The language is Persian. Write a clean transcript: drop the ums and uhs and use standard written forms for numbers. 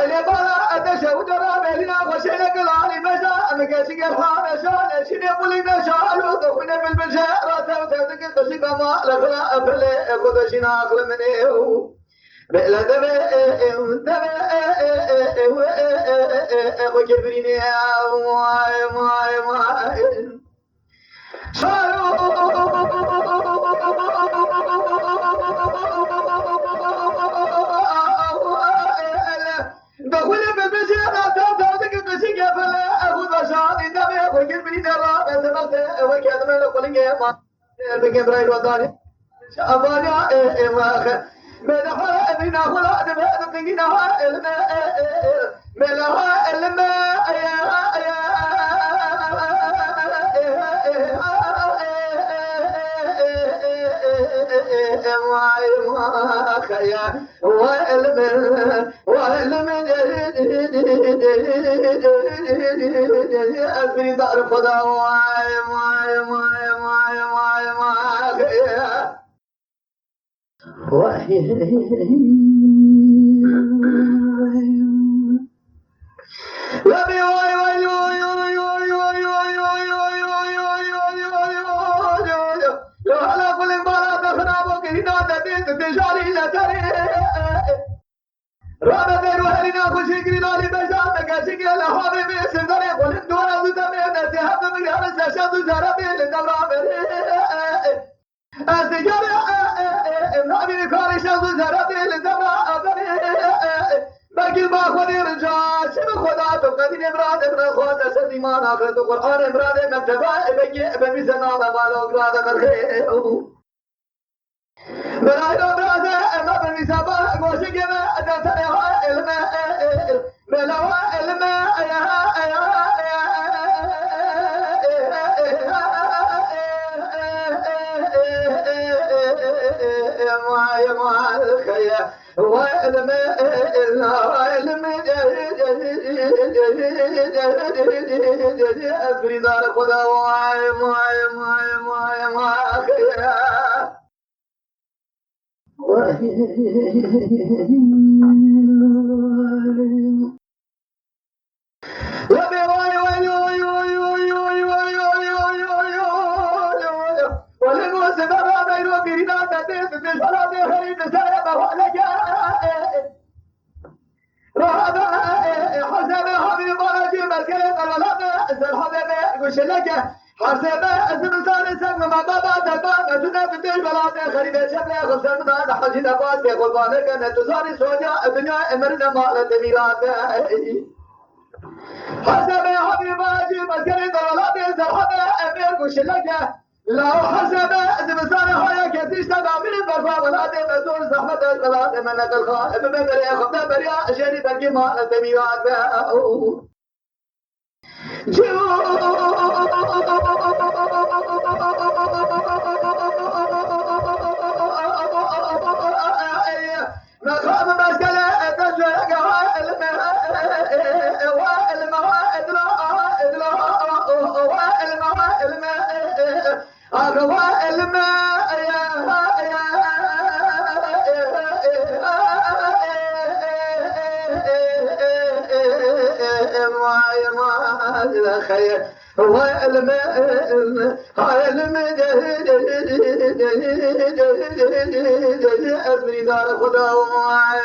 اللي بلا أدش ودرا بيلنا وشيلك العالي بجا مكاسي الحانة شان شنو بولينا شان وذوقنا بالبشارة وتذكر تشيك ما لخلا أبلي قدشنا أخل منه بلا دبي وكبريني ماي شالو دخول بالبشارة تذكر تشيك فلا أخذ شان دبي وكبريني رابع سمعت وكذا من القلقة ما بكبرين وداني شابانا ما ملها أبينا خلا نبأ بينها الماء ملها الماء يا وعلم أبني دار خدا باقي ما خذي رجال شنو خذا تقدين إبراد إبراد خذ سدي ما ناقل القرآن إبراد مكتبة بيجي بميزنا ما بالو إبراد مرخي بلاي إبراد ما بميزابا قوش كذا أتسرع الماء بلاوا الماء يا ما الخير وعلم أبري دار خدا حسب اسم ثاني سم ما بابا دبا نتنا بدي بلاد خريب شبل خسر ما حجي دبا قربان كان تزاري سوجا الدنيا امرنا ما تميرات حسب حبيباتي مسكري دلالات سرحب امير وشلك لا حسب اسم ثاني هيا كتيش تدامين برفا ولاد بزور زحمة الصلاة من الخاء بمبري خبنا بريا شري بركي ما تميرات خير هو الماء هاي الماء أبني دار خدا ومعي